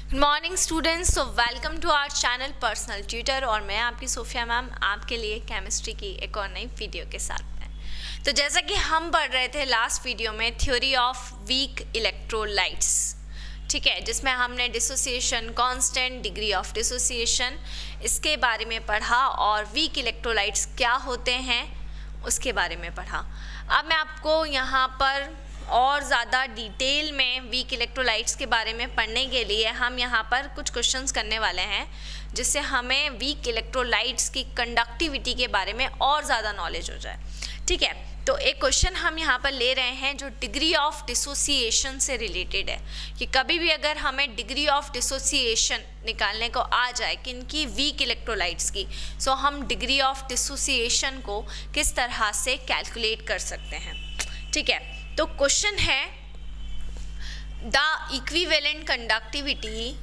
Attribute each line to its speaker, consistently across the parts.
Speaker 1: Good morning students, so welcome to our channel personal tutor और मैं आपकी Sophia ma'am आपके लिए केमिस्ट्री की एक और नई वीडियो के साथ हैं। तो जैसा कि हम पढ़ रहे थे लास्ट वीडियो में थ्योरी ऑफ वीक इलेक्ट्रोलाइट्स, ठीक है, जिसमें हमने dissociation, constant, degree of dissociation इसके बारे में पढ़ा और वीक इलेक्ट्रोलाइट्स क्या होते हैं उसके बारे में पढ़ा। अब मैं आपको यहाँ पर और ज़्यादा डिटेल में वीक इलेक्ट्रोलाइट्स के बारे में पढ़ने के लिए हम यहाँ पर कुछ क्वेश्चंस करने वाले हैं, जिससे हमें वीक इलेक्ट्रोलाइट्स की कंडक्टिविटी के बारे में और ज़्यादा नॉलेज हो जाए। ठीक है, तो एक क्वेश्चन हम यहाँ पर ले रहे हैं जो डिग्री ऑफ डिसोसिएशन से रिलेटेड है कि कभी भी अगर हमें डिग्री ऑफ डिसोसिएशन निकालने को आ जाए किनकी, वीक इलेक्ट्रोलाइट्स की, सो हम डिग्री ऑफ डिसोसिएशन को किस तरह से कैलकुलेट कर सकते हैं। ठीक है, तो क्वेश्चन है the equivalent conductivity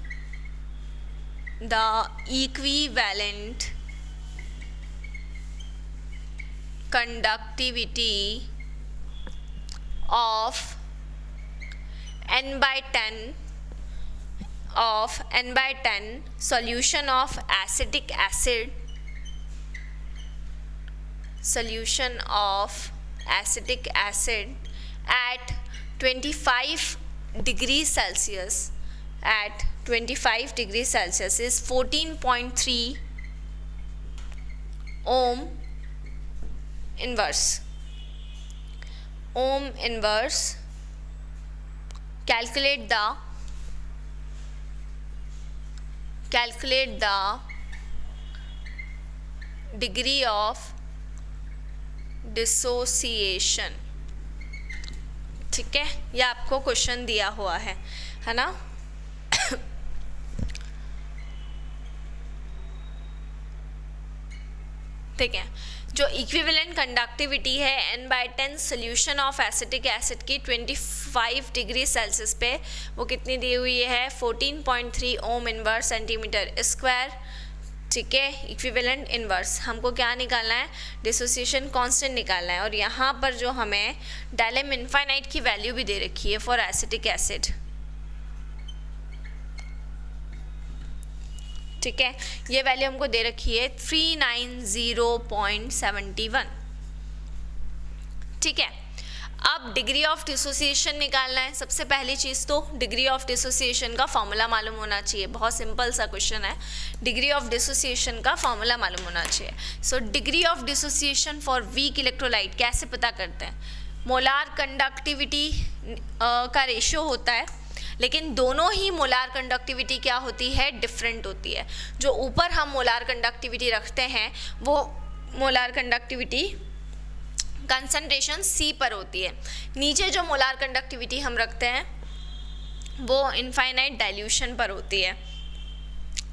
Speaker 1: of n by 10 solution of acetic acid at 25 degrees Celsius is 14.3 ohm inverse. Calculate the degree of dissociation. ठीक है, यह आपको क्वेश्चन दिया हुआ है ना। ठीक है, जो इक्विवेलेंट कंडक्टिविटी है n/10 solution of acetic acid की 25 डिग्री सेल्सियस पे वो कितनी दी हुई है, 14.3 ओम इनवर्स सेंटीमीटर स्क्वायर। ठीक है, इक्विवेलेंट इनवर्स हमको क्या निकालना है, डिसोसिएशन कांस्टेंट निकालना है। और यहाँ पर जो हमें डायलेम इनफाइनाइट की वैल्यू भी दे रखी है फॉर एसिटिक एसिड। ठीक है, ये वैल्यू हमको दे रखी है 390.71। ठीक है, अब डिग्री ऑफ डिसोसिएशन निकालना है। सबसे पहली चीज़ तो डिग्री ऑफ डिसोसिएशन का फॉर्मूला मालूम होना चाहिए। बहुत सिंपल सा क्वेश्चन है, डिग्री ऑफ डिसोसिएशन का फॉर्मूला मालूम होना चाहिए। So degree of dissociation for weak electrolyte कैसे पता करते हैं, मोलार कंडक्टिविटी का रेशियो होता है, लेकिन दोनों ही मोलार कंडक्टिविटी क्या होती है, डिफरेंट होती है। जो ऊपर हम मोलार कंडक्टिविटी रखते हैं वो मोलार कंडक्टिविटी कंसंट्रेशन C पर होती है। नीचे जो मोलार कंडक्टिविटी हम रखते हैं वो इनफाइनाइट डाइल्यूशन पर होती है।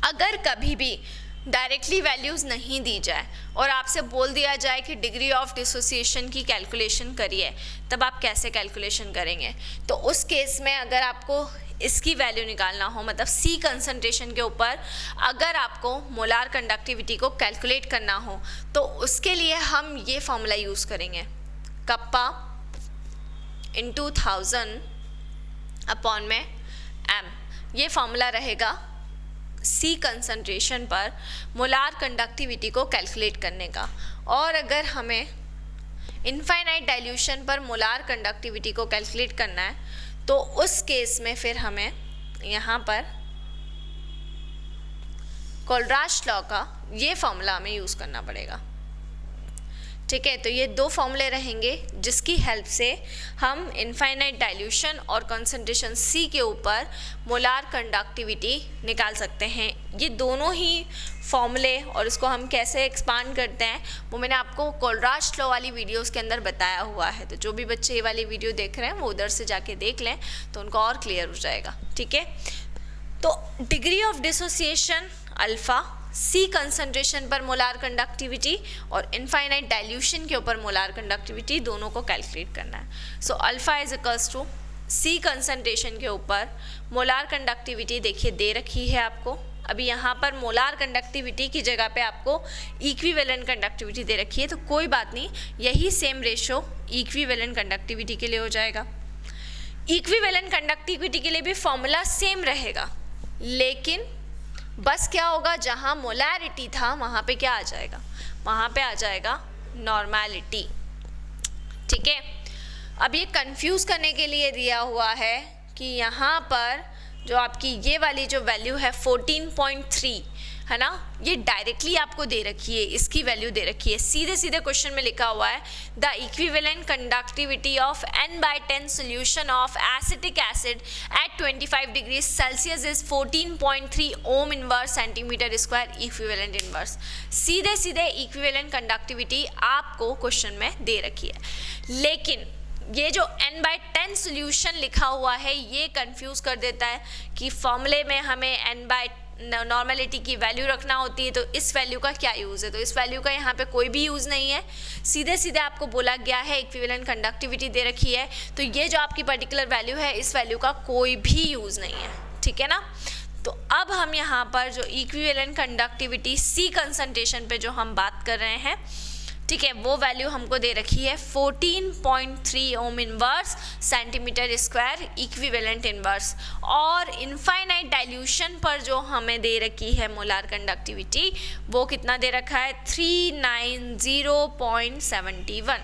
Speaker 1: अगर कभी भी डायरेक्टली वैल्यूज़ नहीं दी जाए और आपसे बोल दिया जाए कि डिग्री ऑफ डिसोसिएशन की कैलकुलेशन करिए, तब आप कैसे कैलकुलेशन करेंगे। तो उस केस में अगर आपको इसकी वैल्यू निकालना हो, मतलब C कंसंट्रेशन के ऊपर अगर आपको मोलार कंडक्टिविटी को कैलकुलेट करना हो, तो उसके लिए हम ये फॉर्मूला यूज़ करेंगे, कप्पा इंटू 1000 अपॉन में m। ये फॉर्मूला रहेगा C कंसंट्रेशन पर मोलार कंडक्टिविटी को कैलकुलेट करने का। और अगर हमें इनफाइनाइट डाइल्यूशन पर मोलार कंडक्टिविटी को कैलकुलेट करना है, तो उस केस में फिर हमें यहाँ पर कोलराश लॉ का ये फॉर्मूला हमें यूज़ करना पड़ेगा। ठीक है, तो ये दो फॉर्मूले रहेंगे जिसकी हेल्प से हम इनफाइनाइट डाइल्यूशन और कंसंट्रेशन C के ऊपर मोलार कंडक्टिविटी निकाल सकते हैं। ये दोनों ही फॉर्मूले और इसको हम कैसे एक्सपांड करते हैं वो मैंने आपको कोलराश लॉ वाली वीडियोस के अंदर बताया हुआ है। तो जो भी बच्चे ये वाली वीडियो देख रहे हैं वो उधर से जाके देख लें तो उनको और क्लियर हो जाएगा। ठीक है, तो degree of dissociation alpha, C concentration पर मोलार कंडक्टिविटी और इनफाइनाइट डाइल्यूशन के ऊपर मोलार कंडक्टिविटी, दोनों को कैलकुलेट करना है। So alpha is equals to C concentration के ऊपर मोलार कंडक्टिविटी देखिए दे रखी है आपको। अभी यहाँ पर मोलार कंडक्टिविटी की जगह पे आपको इक्विवेलेंट कंडक्टिविटी दे रखी है, तो कोई बात नहीं, यही सेम रेशो इक्विवेलेंट कंडक्टिविटी के लिए हो जाएगा। इक्विवेलेंट कंडक्टिविटी के लिए भी फॉर्मूला सेम रहेगा, लेकिन बस क्या होगा, जहाँ मोलैरिटी था वहाँ पे क्या आ जाएगा, वहाँ पे आ जाएगा नॉर्मैलिटी। ठीक है, अब ये कंफ्यूज करने के लिए दिया हुआ है कि यहाँ पर जो आपकी ये वाली जो वैल्यू है 14.3 है ना, ये डायरेक्टली आपको दे रखी है, इसकी वैल्यू दे रखी है, सीधे सीधे क्वेश्चन में लिखा हुआ है the equivalent conductivity of n/10 solution of acetic acid at 25 degree Celsius is 14.3 ohm inverse centimetre square equivalent inverse. सीधे सीधे इक्विवेलेंट कंडक्टिविटी आपको क्वेश्चन में दे रखी है, लेकिन ये जो n/10 सोल्यूशन लिखा हुआ है ये कंफ्यूज कर देता है कि फॉर्मूले में हमें नॉर्मलिटी की वैल्यू रखना होती है, तो इस वैल्यू का क्या यूज़ है, तो इस वैल्यू का यहाँ पे कोई भी यूज़ नहीं है। सीधे सीधे आपको बोला गया है इक्विवेलेंट कंडक्टिविटी दे रखी है, तो ये जो आपकी पर्टिकुलर वैल्यू है इस वैल्यू का कोई भी यूज़ नहीं है। ठीक है ना, तो अब हम यहाँ पर जो इक्विवेलेंट कंडक्टिविटी C कंसंट्रेशन पे जो हम बात कर रहे हैं, ठीक है, वो वैल्यू हमको दे रखी है 14.3 ohm inverse centimetre square equivalent inverse, और इनफाइनाइट डाइल्यूशन पर जो हमें दे रखी है मोलार कंडक्टिविटी वो कितना दे रखा है 390.71।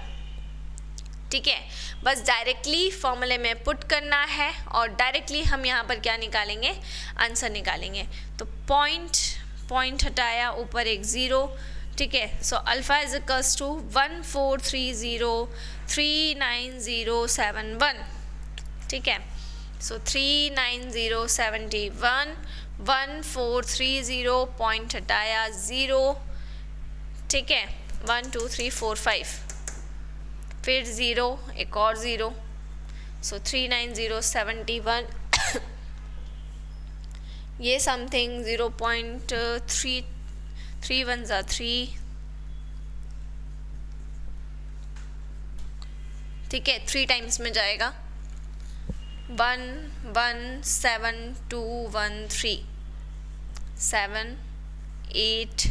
Speaker 1: ठीक है, बस डायरेक्टली फॉर्मूले में पुट करना है और डायरेक्टली हम यहाँ पर क्या निकालेंगे, आंसर निकालेंगे। तो पॉइंट हटाया, ऊपर एक ज़ीरो। ठीक है, so alpha is equals to 14303971। ठीक है, सो 39071, 1430 पॉइंट हटाया ज़ीरो। ठीक है, 1 2 3 4 5, फिर ज़ीरो, एक और ज़ीरो, सो 39071 ये समथिंग 0.3 3 1 ज़ा 3। ठीक है, 3 टाइम्स में जाएगा 117213 7 8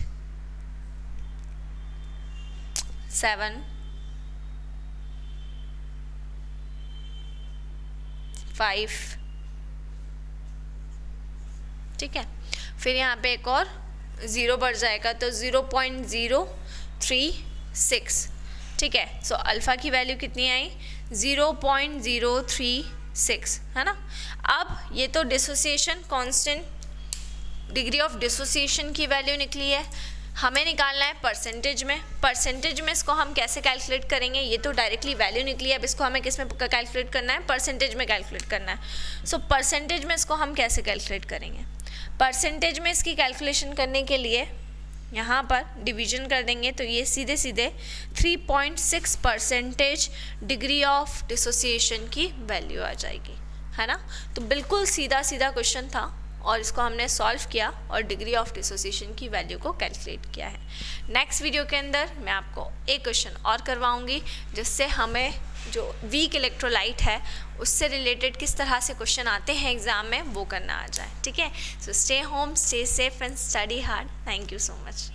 Speaker 1: 7 5। ठीक है, फिर यहाँ पे एक और ज़ीरो बढ़ जाएगा तो 0.036। ठीक है, सो अल्फ़ा की वैल्यू कितनी आई 0.036 है ना। अब ये तो dissociation constant, degree of dissociation की वैल्यू निकली है, हमें निकालना है परसेंटेज में। परसेंटेज में इसको हम कैसे कैलकुलेट करेंगे, ये तो डायरेक्टली वैल्यू निकली है, अब इसको हमें किस में कैलकुलेट करना है, परसेंटेज में कैलकुलेट करना है। सो परसेंटेज में इसको हम कैसे कैलकुलेट करेंगे, परसेंटेज में इसकी कैलकुलेशन करने के लिए यहाँ पर डिवीजन कर देंगे, तो ये सीधे सीधे 3.6% डिग्री ऑफ डिसोसिएशन की वैल्यू आ जाएगी, है ना। तो बिल्कुल सीधा सीधा क्वेश्चन था और इसको हमने सॉल्व किया और डिग्री ऑफ डिसोसिएशन की वैल्यू को कैलकुलेट किया है। नेक्स्ट वीडियो के अंदर मैं आपको एक क्वेश्चन और करवाऊंगी जिससे हमें जो वीक इलेक्ट्रोलाइट है उससे रिलेटेड किस तरह से क्वेश्चन आते हैं एग्जाम में वो करना आ जाए। ठीक है, so stay home, stay safe and study hard. Thank you so much.